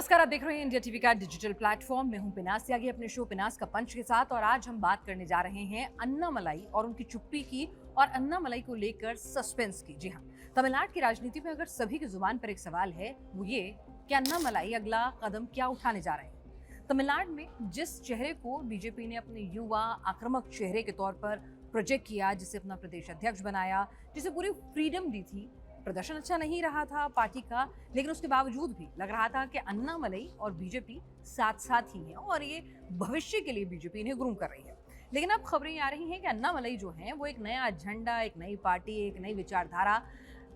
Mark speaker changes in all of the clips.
Speaker 1: नमस्कार, आप देख रहे हैं इंडिया टीवी का डिजिटल प्लेटफॉर्म। मैं हूं पिनास त्यागी अपने शो पिनास का पंच के साथ, और आज हम बात करने जा रहे हैं अन्नामलाई और उनकी चुप्पी की, और अन्नामलाई को लेकर सस्पेंस की। जी हां, तमिलनाडु की राजनीति में अगर सभी की जुबान पर एक सवाल है, वो ये कि अन्नामलाई अगला कदम क्या उठाने जा रहे हैं। तमिलनाडु में जिस चेहरे को बीजेपी ने अपने युवा आक्रामक चेहरे के तौर पर प्रोजेक्ट किया, जिसे अपना प्रदेश अध्यक्ष बनाया, जिसे पूरी फ्रीडम दी थी, प्रदर्शन अच्छा नहीं रहा था पार्टी का, लेकिन उसके बावजूद भी लग रहा था कि अन्नामलाई और बीजेपी साथ साथ ही हैं और ये भविष्य के लिए बीजेपी इन्हें ग्रूम कर रही है। लेकिन अब खबरें आ रही हैं कि अन्नामलाई जो हैं वो एक नया झंडा, एक नई पार्टी, एक नई विचारधारा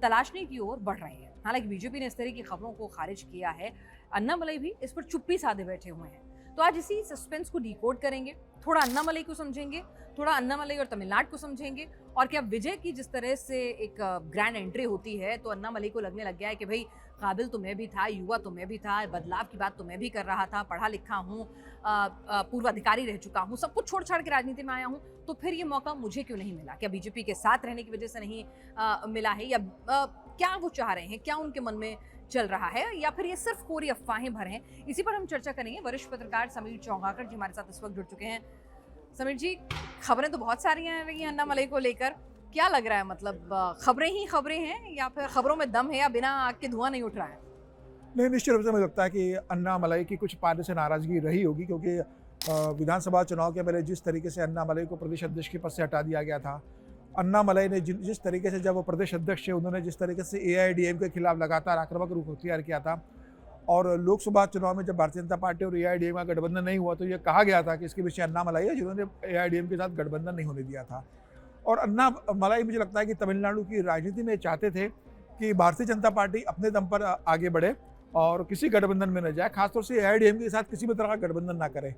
Speaker 1: तलाशने की ओर बढ़ रहे हैं। हालांकि बीजेपी ने इस तरह की खबरों को खारिज किया है, अन्नामलाई भी इस पर चुप्पी साधे बैठे हुए हैं। तो आज इसी सस्पेंस को डिकोड करेंगे, थोड़ा अन्नामलाई को समझेंगे, थोड़ा अन्नामलाई और तमिलनाडु को समझेंगे, और क्या विजय की जिस तरह से एक ग्रैंड एंट्री होती है तो अन्नामलाई को लगने लग गया है कि भाई काबिल तो मैं भी था, युवा तो मैं भी था, बदलाव की बात तो मैं भी कर रहा था, पढ़ा लिखा हूँ, पूर्व अधिकारी रह चुका हूँ, सब कुछ छोड़ छाड़ के राजनीति में आया हूँ, तो फिर ये मौका मुझे क्यों नहीं मिला? क्या बीजेपी के साथ रहने की वजह से नहीं मिला है, या क्या वो चाह रहे हैं, क्या उनके मन में चल रहा है, या फिर ये सिर्फ कोरी अफवाहें भर हैं? इसी पर हम चर्चा करेंगे। वरिष्ठ पत्रकार समीर चौंगाकर जी हमारे साथ इस वक्त जुड़ चुके हैं। समीर जी, खबरें तो बहुत सारी आ रही हैं अन्नामलाई को लेकर, क्या लग रहा है? मतलब खबरें ही खबरें हैं, या फिर खबरों में दम है, या बिना आग के धुआं नहीं उठ रहा है?
Speaker 2: नहीं, निश्चित रूप से मुझे लगता है कि अन्नामलाई की कुछ पार्टी से नाराजगी रही होगी, क्योंकि विधानसभा चुनाव के पहले जिस तरीके से अन्नामलाई को प्रदेश अध्यक्ष के पद से हटा दिया गया था, अन्नामलाई ने जिस तरीके से, जब वो प्रदेश अध्यक्ष थे, उन्होंने जिस तरीके से एआईएडीएमके के खिलाफ लगातार आक्रामक रुख अख्तियार किया था, और लोकसभा चुनाव में जब भारतीय जनता पार्टी और एआईएडीएम का गठबंधन नहीं हुआ तो ये कहा गया था कि इसके पीछे अन्नामलाई है, जिन्होंने एआईएडीएम के साथ गठबंधन नहीं होने दिया था। और अन्नामलाई, मुझे लगता है कि तमिलनाडु की राजनीति में चाहते थे कि भारतीय जनता पार्टी अपने दम पर आगे बढ़े और किसी गठबंधन में न जाए, खासतौर से एआईएडीएम के साथ किसी भी तरह का गठबंधन ना करे।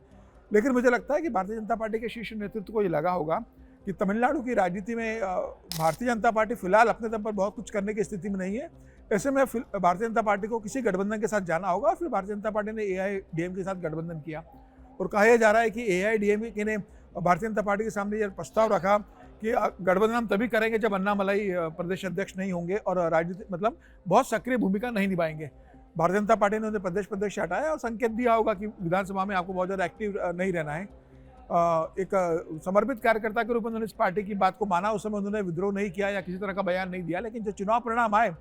Speaker 2: लेकिन मुझे लगता है कि भारतीय जनता पार्टी के शीर्ष नेतृत्व को ये लगा होगा कि तमिलनाडु की राजनीति में भारतीय जनता पार्टी फिलहाल अपने दम पर बहुत कुछ करने की स्थिति में नहीं है। ऐसे में भारतीय जनता पार्टी को किसी गठबंधन के साथ जाना होगा। फिर भारतीय जनता पार्टी ने एआईएडीएम के साथ गठबंधन किया, और कहा जा रहा है कि एआईएडीएम ने भारतीय जनता पार्टी के सामने यह प्रस्ताव रखा कि गठबंधन हम तभी करेंगे जब अन्नामलाई प्रदेश अध्यक्ष नहीं होंगे और राजनीति मतलब बहुत सक्रिय भूमिका नहीं निभाएंगे। भारतीय जनता पार्टी ने उन्हें प्रदेश से हटाया और संकेत दिया होगा कि विधानसभा में आपको बहुत ज़्यादा एक्टिव नहीं रहना है। एक समर्पित कार्यकर्ता के रूप में उन्होंने इस पार्टी की बात को माना। उस समय उन्होंने विद्रोह नहीं किया या किसी तरह का बयान नहीं दिया, लेकिन जो चुनाव परिणाम आए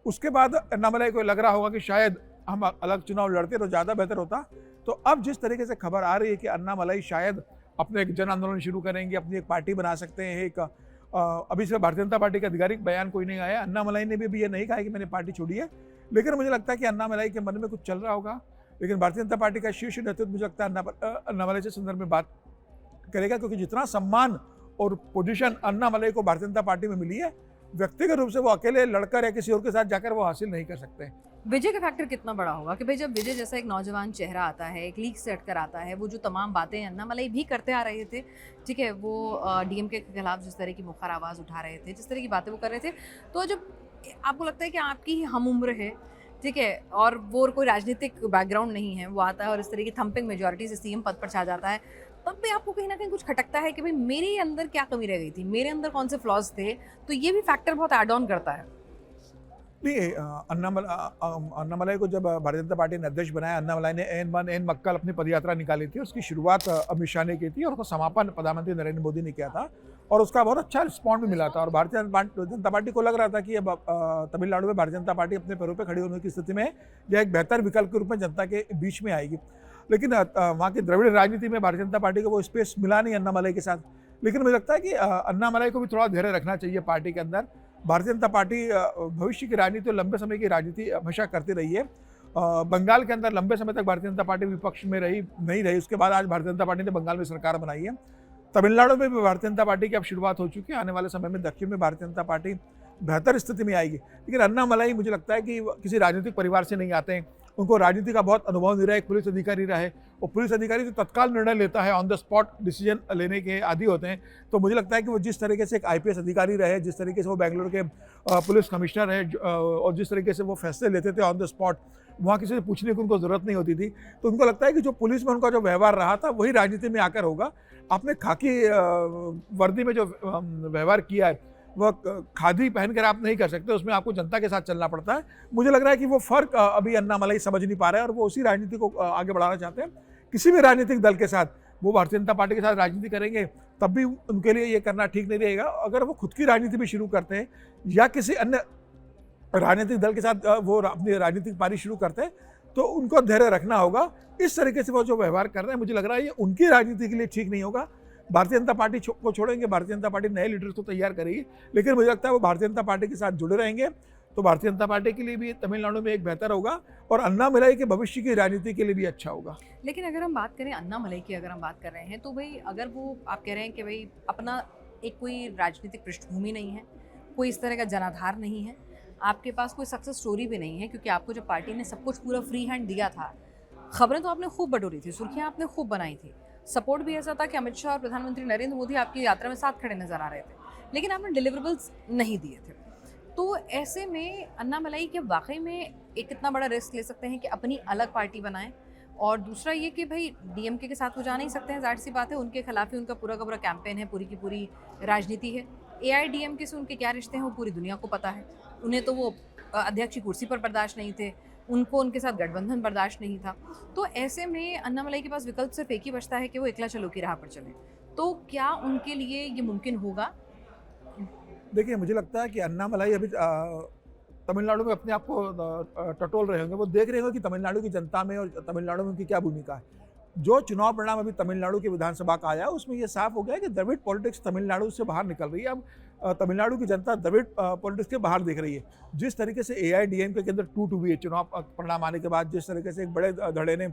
Speaker 2: उसके बाद अन्नामलाई को लग रहा होगा कि शायद हम अलग चुनाव लड़ते तो ज़्यादा बेहतर होता। तो अब जिस तरीके से खबर आ रही है कि अन्नामलाई शायद अपने एक जन आंदोलन शुरू करेंगे, अपनी एक पार्टी बना सकते हैं, एक अभी से भारतीय जनता पार्टी का आधिकारिक बयान कोई नहीं आया, अन्नामलाई ने भी ये नहीं कहा कि मैंने पार्टी छोड़ी है, लेकिन मुझे लगता है कि अन्नामलाई के मन में कुछ चल रहा होगा। लेकिन भारतीय जनता पार्टी का शीर्ष नेतृत्व मुझे लगता है अन्नामलाई से संदर्भ में बात करेगा, क्योंकि जितना सम्मान और पोजीशन अन्नामलाई को भारतीय जनता पार्टी में मिली है, व्यक्तिगत रूप से वो अकेले लड़कर या किसी और के साथ जाकर वो हासिल नहीं कर सकते।
Speaker 1: विजय का फैक्टर कितना बड़ा होगा कि भाई जब विजय जैसा एक नौजवान चेहरा आता है, एक लीग सेट कर आता है, वो जो तमाम बातें अन्नामलाई भी करते आ रहे थे, ठीक है, वो डीएमके के खिलाफ जिस तरह की मुखर आवाज़ उठा रहे थे, जिस तरह की बातें वो कर रहे थे, तो जब आपको लगता है कि आपकी ही हम उम्र है, ठीक है, और वो कोई राजनीतिक बैकग्राउंड नहीं है, वो आता है और इस तरह की थम्पिंग मेजोरिटी से सीएम पद पर छा जाता है, तब भी आपको कहीं ना कहीं कुछ खटकता है कि भाई मेरे अंदर क्या कमी रह गई थी, मेरे अंदर कौन से फ्लॉज थे। तो ये भी फैक्टर बहुत ऐड ऑन करता है।
Speaker 2: नहीं, अन्नामलाई को जब भारतीय जनता पार्टी ने अध्यक्ष बनाया, अन्नामलाई ने एन मन एन मक्कल अपनी पदयात्रा निकाली थी। उसकी शुरुआत अमित शाह ने की थी और उसका समापन प्रधानमंत्री नरेंद्र मोदी ने किया था, और उसका बहुत अच्छा रिस्पॉन्ड भी मिला था। और भारतीय जनता पार्टी को लग रहा था कि अब तमिलनाडु में भारतीय जनता पार्टी अपने पैरों पर खड़ी होने की स्थिति में यह एक बेहतर विकल्प के रूप में जनता के बीच में आएगी। लेकिन वहाँ की द्रविड़ राजनीति में भारतीय जनता पार्टी को वो स्पेस मिला नहीं अन्नामलाई के साथ। लेकिन मुझे लगता है कि अन्नामलाई को भी थोड़ा धैर्य रखना चाहिए पार्टी के अंदर। भारतीय जनता पार्टी भविष्य की राजनीति और लंबे समय की राजनीति हमेशा करती रही है। बंगाल के अंदर लंबे समय तक भारतीय जनता पार्टी विपक्ष में नहीं रही। उसके बाद आज भारतीय जनता पार्टी ने बंगाल में सरकार बनाई है। तमिलनाडु में भी भारतीय जनता पार्टी की अब शुरुआत हो चुकी है। आने वाले समय में दक्षिण में भारतीय जनता पार्टी बेहतर स्थिति में आएगी। लेकिन अन्नामलाई मुझे लगता है कि किसी राजनीतिक परिवार से नहीं आते हैं, उनको राजनीति का बहुत अनुभव नहीं रहा है। एक पुलिस अधिकारी रहे, और पुलिस अधिकारी तो तत्काल निर्णय लेता है, ऑन द स्पॉट डिसीजन लेने के आदी होते हैं। तो मुझे लगता है कि वो जिस तरीके से एक आईपीएस अधिकारी रहे, जिस तरीके से वो बेंगलुरु के पुलिस कमिश्नर रहे, और जिस तरीके से वो फैसले लेते थे ऑन द स्पॉट, वहाँ किसी से पूछने की उनको ज़रूरत नहीं होती थी। तो उनको लगता है कि जो पुलिस में उनका जो व्यवहार रहा था वही राजनीति में आकर होगा। आपने खाकी वर्दी में जो व्यवहार किया है, वह खादी पहनकर आप नहीं कर सकते, उसमें आपको जनता के साथ चलना पड़ता है। मुझे लग रहा है कि वो फ़र्क अभी अन्नामलाई समझ नहीं पा रहे हैं और वो उसी राजनीति को आगे बढ़ाना चाहते हैं। किसी भी राजनीतिक दल के साथ, वो भारतीय जनता पार्टी के साथ राजनीति करेंगे तब भी उनके लिए ये करना ठीक नहीं रहेगा। अगर वो खुद की राजनीति भी शुरू करते हैं या किसी अन्य राजनीतिक दल के साथ वो अपनी राजनीतिक पारी शुरू करते हैं तो उनको धैर्य रखना होगा। इस तरीके से वो जो व्यवहार कर रहे हैं, मुझे लग रहा है ये उनकी राजनीति के लिए ठीक नहीं होगा। भारतीय जनता पार्टी को छोड़ेंगे, भारतीय जनता पार्टी नए लीडर्स को तैयार करेगी, लेकिन मुझे लगता है वो भारतीय जनता पार्टी के साथ जुड़े रहेंगे तो भारतीय जनता पार्टी के लिए भी तमिलनाडु में एक बेहतर होगा और अन्नामलाई के भविष्य की राजनीति के लिए भी अच्छा होगा।
Speaker 1: लेकिन अगर हम बात करें अन्नामलाई की, अगर हम बात कर रहे हैं तो भाई अगर वो आप कह रहे हैं कि भाई अपना एक कोई राजनीतिक पृष्ठभूमि नहीं है, कोई इस तरह का जनाधार नहीं है, आपके पास कोई सक्सेस स्टोरी भी नहीं है, क्योंकि आपको जब पार्टी ने सब कुछ पूरा फ्री हैंड दिया था, खबरें तो आपने खूब बटोरी थी, सुर्खियां आपने खूब बनाई थी, सपोर्ट भी ऐसा था कि अमित शाह और प्रधानमंत्री नरेंद्र मोदी आपकी यात्रा में साथ खड़े नजर आ रहे थे, लेकिन आपने डिलीवरेबल्स नहीं दिए थे। तो ऐसे में अन्नामलाई क्या वाकई में एक इतना बड़ा रिस्क ले सकते हैं कि अपनी अलग पार्टी बनाएं? और दूसरा ये कि भाई डीएमके के साथ वो जा नहीं सकते हैं, जाहिर सी बात है, उनके खिलाफ ही उनका पूरा का पूरा कैंपेन है, पूरी की पूरी राजनीति है। एआईडीएमके से उनके क्या रिश्ते हैं वो पूरी दुनिया को पता है। उन्हें तो वो अध्यक्ष की कुर्सी पर बर्दाश्त नहीं थे, उनको उनके साथ गठबंधन बर्दाश्त नहीं था। तो ऐसे में अन्नामलाई के पास विकल्प सिर्फ एक ही बचता है कि वो एकला चलो की राह पर चलें। तो क्या उनके लिए ये मुमकिन होगा?
Speaker 2: देखिए, मुझे लगता है कि अन्नामलाई अभी तमिलनाडु में अपने आप को टटोल रहे होंगे। वो देख रहे होंगे कि तमिलनाडु की जनता में और तमिलनाडु में उनकी क्या भूमिका है। जो चुनाव परिणाम अभी तमिलनाडु की विधानसभा का आया, उसमें ये साफ हो गया है कि द्रविड़ पॉलिटिक्स तमिलनाडु से बाहर निकल रही है। अब तमिलनाडु की जनता द्रविड़ पॉलिटिक्स के बाहर देख रही है। जिस तरीके से एआईडीएमके के अंदर टूट हुई है चुनाव परिणाम आने के बाद, जिस तरीके से एक बड़े धड़े ने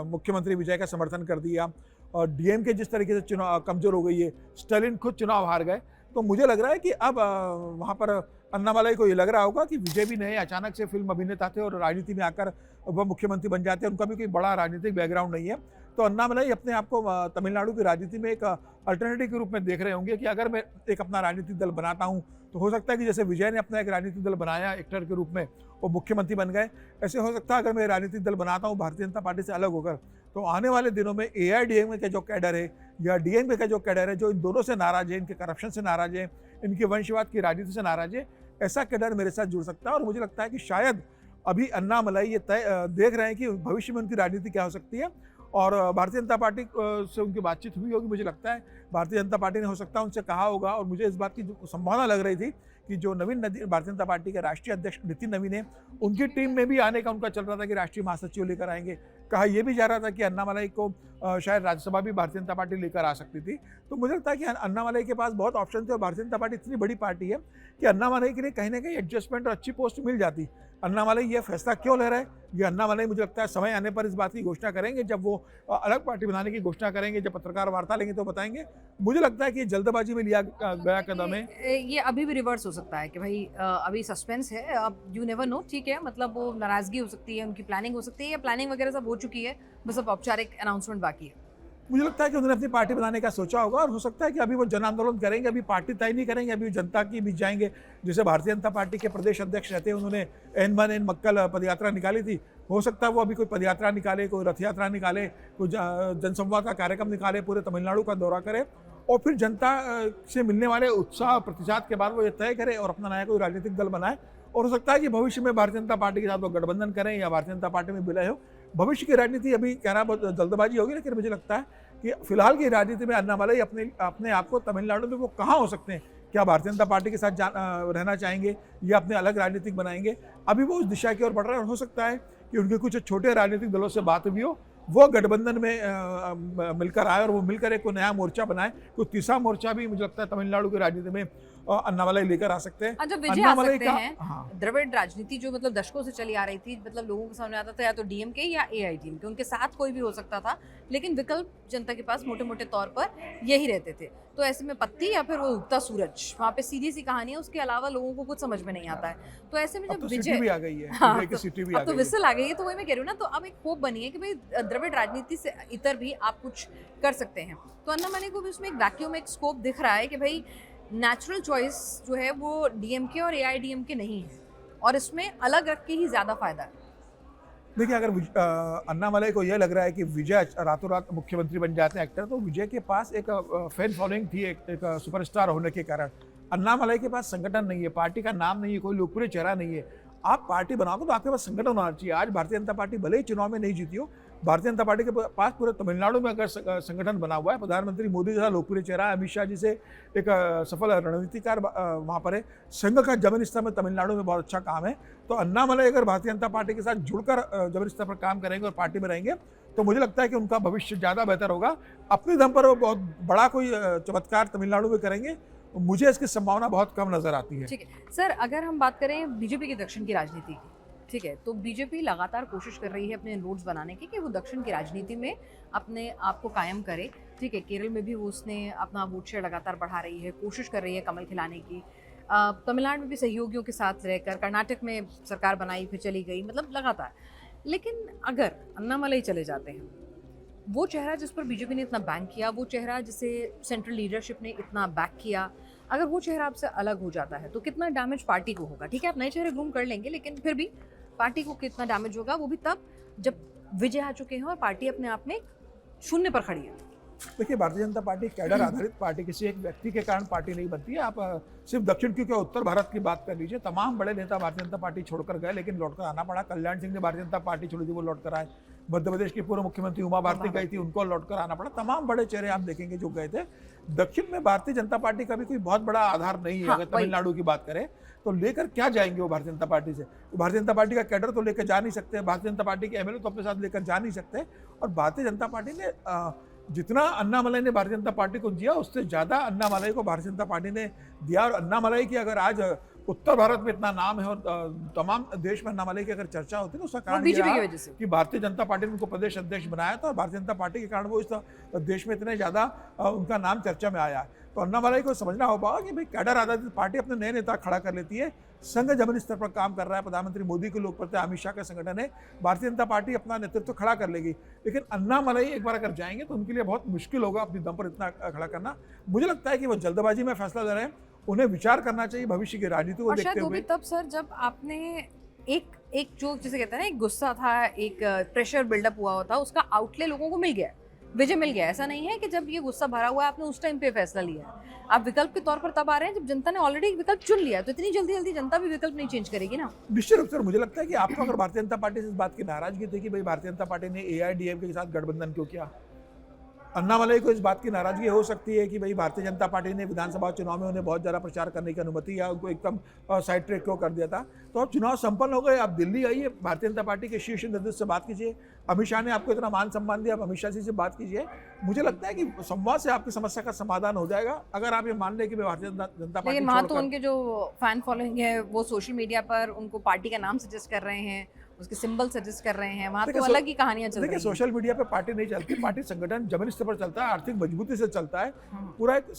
Speaker 2: मुख्यमंत्री विजय का समर्थन कर दिया और डीएमके जिस तरीके से चुनाव कमजोर हो गई है, स्टालिन खुद चुनाव हार गए, तो मुझे लग रहा है कि अब वहाँ पर अन्नामलाई को ये लग रहा होगा कि विजय भी नहीं, अचानक से फिल्म अभिनेता थे और राजनीति में आकर वह मुख्यमंत्री बन जाते हैं, उनका भी कोई बड़ा राजनीतिक बैकग्राउंड नहीं है। तो अन्नामलाई अपने आप को तमिलनाडु की राजनीति में एक अल्टरनेटिव के रूप में देख रहे होंगे कि अगर मैं एक अपना राजनीतिक दल बनाता हूँ तो हो सकता है कि जैसे विजय ने अपना एक राजनीतिक दल बनाया एक्टर के रूप में, वो मुख्यमंत्री बन गए, ऐसे हो सकता है अगर मैं राजनीतिक दल बनाता हूँ भारतीय जनता पार्टी से अलग होकर, तो आने वाले दिनों में एआईडीएमके का जो कैडर है या डीएमके का जो कैडर है, जो इन दोनों से नाराज है, इनके करप्शन से नाराज है, इनके वंशवाद की राजनीति से नाराज है, ऐसा कैडर मेरे साथ जुड़ सकता है। और मुझे लगता है कि शायद अभी अन्नामलाई ये देख रहे हैं कि भविष्य में उनकी राजनीति क्या हो सकती है और भारतीय जनता पार्टी से उनकी बातचीत हुई होगी। मुझे लगता है भारतीय जनता पार्टी ने हो सकता है उनसे कहा होगा और मुझे इस बात की संभावना लग रही थी कि जो भारतीय जनता पार्टी के राष्ट्रीय अध्यक्ष नितिन नवीन है, उनकी टीम में भी आने का उनका चल रहा था कि राष्ट्रीय महासचिव लेकर आएंगे। कहा यह भी जा रहा था कि अन्नामलाई को शायद राज्यसभा भी भारतीय जनता पार्टी लेकर आ सकती थी। तो मुझे लगता है कि अन्नामलाई के पास बहुत ऑप्शन थे और भारतीय जनता पार्टी इतनी बड़ी पार्टी है कि अन्नामलाई के लिए कहीं ना कहीं एडजस्टमेंट और अच्छी पोस्ट मिल जाती। अन्नामलाई ये फैसला क्यों ले रहा है, ये अन्नामलाई मुझे लगता है समय आने पर इस बात की घोषणा करेंगे, जब वो अलग पार्टी बनाने की घोषणा करेंगे, जब पत्रकार वार्ता लेंगे तो बताएंगे। मुझे लगता है कि जल्दबाजी में लिया गया कदम है।
Speaker 1: ये अभी भी रिवर्स हो सकता है कि भाई अभी सस्पेंस है, अब यू नेवर नो, ठीक है, मतलब वो नाराजगी हो सकती है, उनकी प्लानिंग हो सकती है या प्लानिंग वगैरह सब हो चुकी है, बस अब औपचारिक अनाउंसमेंट बाकी है।
Speaker 2: मुझे लगता है कि उन्होंने अपनी पार्टी बनाने का सोचा होगा और हो सकता है कि अभी वो जन आंदोलन करेंगे, अभी पार्टी तय नहीं करेंगे, अभी जनता के बीच जाएंगे। जैसे भारतीय जनता पार्टी के प्रदेश अध्यक्ष रहते हैं, उन्होंने एन मन एन मक्कल पदयात्रा निकाली थी, हो सकता है वो अभी कोई पदयात्रा निकाले, कोई रथ यात्रा निकाले, कोई जनसंवाद का कार्यक्रम निकाले, पूरे तमिलनाडु का दौरा करे और फिर जनता से मिलने वाले उत्साह प्रतिशत के बाद वो ये तय करे और अपना नया कोई राजनीतिक दल बनाए। और हो सकता है कि भविष्य में भारतीय जनता पार्टी के साथ वो गठबंधन करें या भारतीय जनता पार्टी में विलय हो। भविष्य की राजनीति अभी कहना बहुत जल्दबाजी होगी, लेकिन मुझे लगता है कि फिलहाल की राजनीति में अन्नामलाई अपने आप को तमिलनाडु में वो कहाँ हो सकते हैं, क्या भारतीय जनता पार्टी के साथ रहना चाहेंगे या अपने अलग राजनीतिक बनाएंगे, अभी वो उस दिशा की ओर बढ़ रहे हैं। और हो सकता है कि उनके कुछ छोटे राजनीतिक दलों से बात भी हो, वो गठबंधन में मिलकर आए और वो मिलकर एक नया मोर्चा बनाए, कोई तीसरा मोर्चा भी मुझे लगता है तमिलनाडु की राजनीति में अन्नामलाई लेकर आ सकते हैं।
Speaker 1: जब विजय आ सकते हैं,
Speaker 2: हाँ।
Speaker 1: द्रविड़ राजनीति जो मतलब दशकों से चली आ रही थी, मतलब लोगों के सामने आता था या तो डीएमके या एआईडीएमके, उनके साथ कोई भी हो सकता था, लेकिन विकल्प जनता के पास मोटे मोटे तौर पर यही रहते थे। तो ऐसे में पत्ती या फिर वो उगता सूरज, वहाँ पे सीधी सी कहानी है, उसके अलावा लोगों को कुछ समझ में नहीं आता है। तो ऐसे में जब विजय
Speaker 2: भी आ गई है,
Speaker 1: हाँ, अब तो विसल आ गई है, तो वही मैं कह रही हूँ ना, तो अब एक होप बनी है कि भाई द्रविड़ राजनीति से इतर भी आप कुछ कर सकते हैं। तो अन्नामलाई को भी उसमें एक वैक्यूम, एक स्कोप दिख रहा है कि भाई नेचुरल चॉइस जो है वो डीएमके और एआईडीएमके नहीं है और इसमें अलग रख के ही ज़्यादा फायदा है।
Speaker 2: देखिए, अगर अन्नामलाई को यह लग रहा है कि विजय रातों रात मुख्यमंत्री बन जाते हैं एक्टर, तो विजय के पास एक फैन फॉलोइंग थी, एक सुपरस्टार होने के कारण। अन्नामलाई के पास संगठन नहीं है, पार्टी का नाम नहीं है, कोई लोकप्रिय चेहरा नहीं है। आप पार्टी बनाओगे तो आपके पास संगठन होना चाहिए। आज भारतीय जनता पार्टी भले ही चुनाव में नहीं जीती हो, भारतीय जनता पार्टी के पास पूरे तमिलनाडु में अगर संगठन बना हुआ है, प्रधानमंत्री मोदी जैसा लोकप्रिय चेहरा है, अमित शाह जी से एक सफल रणनीतिकार वहाँ पर है, संघ का जमीन स्तर में तमिलनाडु में बहुत अच्छा काम है। तो अन्नामलाई अगर भारतीय जनता पार्टी के साथ जुड़कर जमीन स्तर पर काम करेंगे और पार्टी में रहेंगे तो मुझे लगता है कि उनका भविष्य ज़्यादा बेहतर होगा। अपने दम पर वो बहुत बड़ा कोई चमत्कार तमिलनाडु में करेंगे, मुझे इसकी संभावना बहुत कम नजर आती है।
Speaker 1: ठीक है सर, अगर हम बात करें बीजेपी की दक्षिण की राजनीति की, ठीक है, तो बीजेपी लगातार कोशिश कर रही है अपने इनरोड्स बनाने की कि वो दक्षिण की राजनीति में अपने आप को कायम करे। ठीक है, केरल में भी वो उसने अपना वोट शेयर लगातार बढ़ा रही है, कोशिश कर रही है कमल खिलाने की। तमिलनाडु में भी सहयोगियों के साथ रहकर, कर्नाटक में सरकार बनाई फिर चली गई, मतलब लगातार। लेकिन अगर अन्नामलाई चले जाते हैं, वो चेहरा जिस पर बीजेपी ने इतना बैंक किया, वो चेहरा जिसे सेंट्रल लीडरशिप ने इतना बैक किया, अगर वो चेहरा आपसे अलग हो जाता है तो कितना डैमेज पार्टी को होगा? ठीक है, आप नए चेहरे ग्रूम कर लेंगे, लेकिन फिर भी पार्टी को कितना डैमेज होगा, वो भी तब जब विजय आ चुके हैं और पार्टी अपने आप में शून्य पर खड़ी है।
Speaker 2: देखिए, भारतीय जनता पार्टी कैडर आधारित पार्टी, किसी एक व्यक्ति के कारण पार्टी नहीं बनती है। आप सिर्फ दक्षिण क्योंकि उत्तर भारत की बात कर लीजिए, तमाम बड़े नेता भारतीय जनता पार्टी छोड़कर गए लेकिन लौटकर आना पड़ा। कल्याण सिंह ने भारतीय जनता पार्टी छोड़ी थी, वो लौटकर आए। मध्य प्रदेश की पूर्व मुख्यमंत्री उमा भारती गई थी, उनको लौटकर आना पड़ा। तमाम बड़े चेहरे आप देखेंगे जो गए थे। दक्षिण में भारतीय जनता पार्टी का भी कोई बहुत बड़ा आधार नहीं है। अगर तमिलनाडु की बात करें तो लेकर क्या जाएंगे वो भारतीय जनता पार्टी से? भारतीय जनता पार्टी का कैडर तो लेकर जा नहीं सकते, भारतीय जनता पार्टी के एमएलए तो अपने साथ लेकर जा नहीं सकते। और भारतीय जनता पार्टी ने जितना अन्नामलाई ने भारतीय जनता पार्टी को दिया, उससे ज़्यादा अन्नामलाई को भारतीय जनता पार्टी ने दिया। और अन्नामलाई की अगर आज उत्तर भारत में इतना नाम है और तमाम देश में अन्नामलाई की अगर चर्चा होती है तो उसका कारण
Speaker 1: बीजेपी की वजह से
Speaker 2: कि भारतीय जनता पार्टी ने उनको प्रदेश अध्यक्ष बनाया था और भारतीय जनता पार्टी के कारण वो इस देश में इतने ज़्यादा उनका नाम चर्चा में आया है। तो अन्नामलाई को समझना होगा कि भाई कैडर आधारित पार्टी अपने नए नेता खड़ा कर लेती है। संघ जमीन स्तर पर काम कर रहा है, प्रधानमंत्री मोदी के लोकप्रियता, अमित शाह का संगठन है, भारतीय जनता पार्टी अपना नेतृत्व खड़ा कर लेगी। लेकिन अन्नामलाई एक बार अगर जाएंगे तो उनके लिए बहुत मुश्किल होगा अपनी दम पर इतना खड़ा करना। मुझे लगता है कि वो जल्दबाजी में फैसला ले रहे हैं, उन्हें विचार करना चाहिए भविष्य की राजनीति को देखते हुए।
Speaker 1: तब सर जब आपने एक जो जिसे कहते हैं ना, एक गुस्सा था, एक प्रेशर बिल्डअप हुआ होता, उसका आउटले लोगों को मिल गया, विजय मिल गया। ऐसा नहीं है कि जब ये गुस्सा भरा हुआ है आपने उस टाइम पे फैसला लिया। आप विकल्प के तौर पर तब आ रहे हैं जब जनता ने ऑलरेडी विकल्प चुन लिया। तो इतनी जल्दी जनता भी विकल्प नहीं चेंज करेगी ना।
Speaker 2: निश्चित रूप से मुझे लगता है कि आपको अगर भारतीय जनता पार्टी से इस बात की नाराजगी थी कि भाई भारतीय जनता पार्टी ने एआईडीएमके के साथ गठबंधन क्यों किया, अन्नामलाई को इस बात की नाराजगी हो सकती है कि भाई भारतीय जनता पार्टी ने विधानसभा चुनाव में उन्हें बहुत ज़्यादा प्रचार करने की अनुमति या उनको एकदम साइड ट्रैक क्यों कर दिया था। तो अब चुनाव संपन्न हो गए, आप दिल्ली आइए, भारतीय जनता पार्टी के शीर्ष नेतृत्व से बात कीजिए। अमित शाह ने आपको इतना मान सम्मान दिया, आप अमित शाह जी से बात कीजिए। मुझे लगता है कि संवाद से आपकी समस्या का समाधान हो जाएगा, अगर आप ये मान लें कि भारतीय जनता पार्टी।
Speaker 1: लेकिन वहाँ तो उनके जो फैन फॉलोइंग है वो सोशल मीडिया पर उनको पार्टी का नाम सजेस्ट कर रहे हैं, उसके सिंबल सजेस्ट कर रहे हैं, वहाँ तो अलग ही कहानियां चल रही हैं।
Speaker 2: देखिए, सोशल मीडिया पे पार्टी नहीं चलती, पार्टी संगठन जमीन स्तर पर चलता है, आर्थिक मजबूती से चलता है, पूरा एक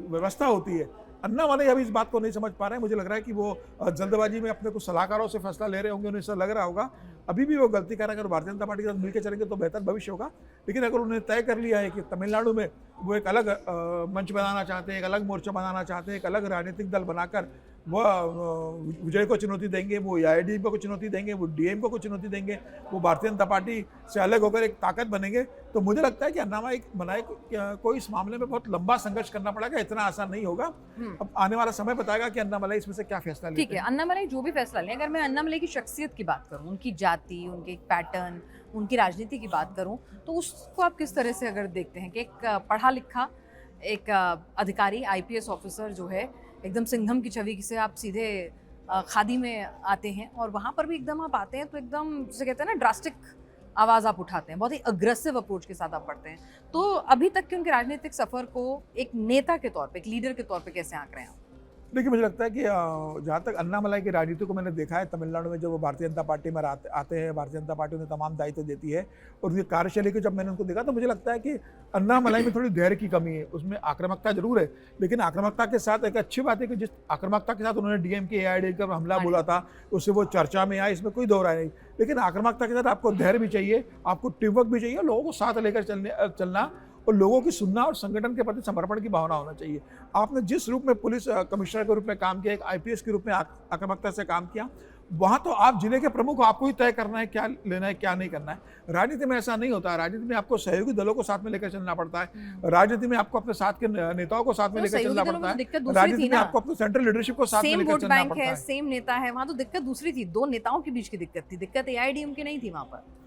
Speaker 2: व्यवस्था होती है। अन्नामलाई अभी इस बात को नहीं समझ पा रहे हैं। मुझे लग रहा है कि वो जल्दबाजी में अपने कुछ सलाहकारों से फैसला ले रहे होंगे, उन्हें ऐसा लग रहा होगा। अभी भी वो गलती कर रहे हैं। अगर भारतीय जनता पार्टी के साथ मिलकर चलेंगे तो बेहतर भविष्य होगा। लेकिन अगर उन्होंने तय कर लिया है कि तमिलनाडु में वो एक अलग मंच बनाना चाहते हैं, एक अलग मोर्चा बनाना चाहते हैं, एक अलग राजनीतिक दल बनाकर वो विजय को चुनौती देंगे, वो एआईडीएम को चुनौती देंगे, वो डीएम को चुनौती देंगे, वो भारतीय जनता पार्टी से अलग होकर एक ताकत बनेंगे, तो मुझे लगता है कि अन्नामलाई को इस मामले में बहुत लंबा संघर्ष करना पड़ेगा, इतना आसान नहीं होगा। अब आने वाला समय बताएगा कि अन्नामलाई इसमें से क्या फैसला लेते हैं।
Speaker 1: ठीक है, अन्नामलाई जो भी फैसला लें, अगर मैं अन्नामलाई की शख्सियत की बात करूं, उनकी जाति, उनके पैटर्न, उनकी राजनीति की बात करूं, तो उसको आप किस तरह से अगर देखते हैं कि एक पढ़ा लिखा एक अधिकारी, आईपीएस ऑफिसर जो है, एकदम सिंघम की छवि से आप सीधे खादी में आते हैं और वहाँ पर भी एकदम आप आते हैं तो एकदम जिसे कहते हैं ना, ड्रास्टिक आवाज़ आप उठाते हैं, बहुत ही अग्रेसिव अप्रोच के साथ आप बढ़ते हैं। तो अभी तक के उनके राजनीतिक सफ़र को एक नेता के तौर पे, एक लीडर के तौर पे कैसे आंक रहे हैं?
Speaker 2: देखिए, मुझे लगता है कि जहाँ तक अन्नामलाई की राजनीति को मैंने देखा है तमिलनाडु में, जब वो भारतीय जनता पार्टी में आते हैं, भारतीय जनता पार्टी उन्हें तमाम दायित्व देती है और उनकी कार्यशैली को जब मैंने उनको देखा तो मुझे लगता है कि अन्नामलाई में थोड़ी धैर्य की कमी है। उसमें आक्रामकता जरूर है, लेकिन आक्रामकता के साथ एक अच्छी बात है कि जिस आक्रामकता के साथ उन्होंने डीएमके एआईडीएमके पर हमला बोला था, उससे वो चर्चा में आया, इसमें कोई दो राय नहीं। लेकिन आक्रामकता के साथ आपको धैर्य भी चाहिए, आपको टीमवर्क भी चाहिए, लोगों को साथ लेकर चलना और लोगों की सुनना और संगठन के प्रति समर्पण की भावना होना चाहिए। आपने जिस रूप में पुलिस कमिश्नर के रूप में काम किया, एक आईपीएस के रूप में आक्रामकता से काम किया, वहाँ तो आप जिले के प्रमुख हो, आपको ही तय करना है क्या लेना है क्या नहीं करना है। राजनीति में ऐसा नहीं होता है, राजनीति में आपको सहयोगी दलों को साथ में लेकर चलना पड़ता है, राजनीति में आपको अपने साथ के नेताओं को साथ में लेकर चलना पड़ता है, राजनीति में आपको अपनी सेंट्रल लीडरशिप को साथ में लेकर चलना पड़ता है।
Speaker 1: सेम नेता है, वहाँ तो दिक्कत दूसरी थी, दो नेताओं के बीच की दिक्कत थी, दिक्कत एआईएडीएम की नहीं थी वहाँ पर।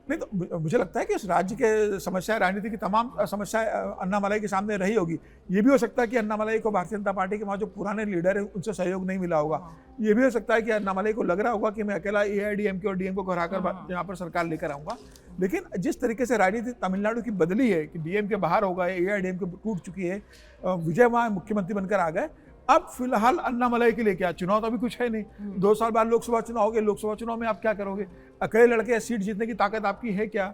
Speaker 2: नहीं तो मुझे लगता है कि इस राज्य के समस्याएं, राजनीति की तमाम समस्याएं अन्नामलाई के सामने रही होगी। ये भी हो सकता है कि अन्नामलाई को भारतीय जनता पार्टी के वहाँ जो पुराने लीडर है उनसे सहयोग नहीं मिला होगा। ये भी हो सकता है कि अन्नामलाई को लग रहा होगा कि मैं अकेला एआईएडीएमके और डीएम को हराकर यहाँ पर सरकार लेकर आऊँगा। लेकिन जिस तरीके से राजनीति तमिलनाडु की बदली है कि डीएम के बाहर हो गए, एआईएडीएमके टूट चुकी है, विजय वहाँ मुख्यमंत्री बनकर आ गए, अब फिलहाल अन्नामलाई के लिए क्या चुनाव तो अभी कुछ है नहीं। 2 साल बाद लोकसभा चुनाव हो गए, लोकसभा चुनाव में आप क्या करोगे? अकेले लड़के सीट जीतने की ताकत आपकी है क्या?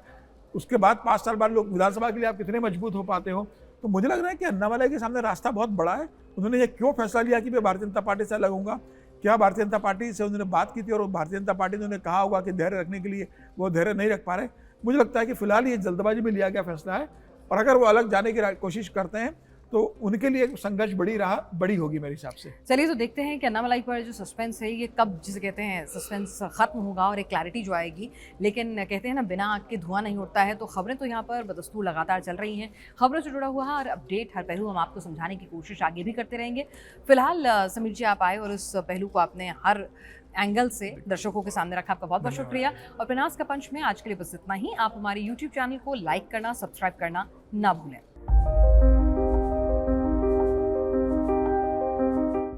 Speaker 2: उसके बाद 5 साल बाद लोग विधानसभा के लिए आप कितने मजबूत हो पाते हो? तो मुझे लग रहा है कि अन्नामलाई के सामने रास्ता बहुत बड़ा है। उन्होंने ये क्यों फैसला लिया कि मैं भारतीय जनता पार्टी से अलग होऊंगा? क्या भारतीय जनता पार्टी से उन्होंने बात की थी और भारतीय जनता पार्टी ने उन्हें कहा होगा कि धैर्य रखने के लिए वो धैर्य नहीं रख पा रहे? मुझे लगता है कि फिलहाल ये जल्दबाजी में लिया गया फैसला है और अगर वो अलग जाने की कोशिश करते हैं तो उनके लिए संघर्ष बड़ी होगी मेरे हिसाब से।
Speaker 1: चलिए तो देखते हैं कि अन्नामलाई पर जो सस्पेंस है ये कब, जिसे कहते हैं सस्पेंस, खत्म होगा और एक क्लैरिटी जो आएगी। लेकिन कहते हैं ना, बिना आग के धुआं नहीं उठता है, तो खबरें तो यहाँ पर बदस्तूर लगातार चल रही हैं। खबरों से जुड़ा हुआ हर अपडेट, हर पहलू हम आपको समझाने की कोशिश आगे भी करते रहेंगे। फिलहाल समीर जी आप आए और इस पहलू को आपने हर एंगल से दर्शकों के सामने रखा, आपका बहुत बहुत शुक्रिया। और प्रनास का पंच में आज के लिए बस इतना ही। आप हमारे YouTube चैनल को लाइक करना, सब्सक्राइब करना ना भूलें।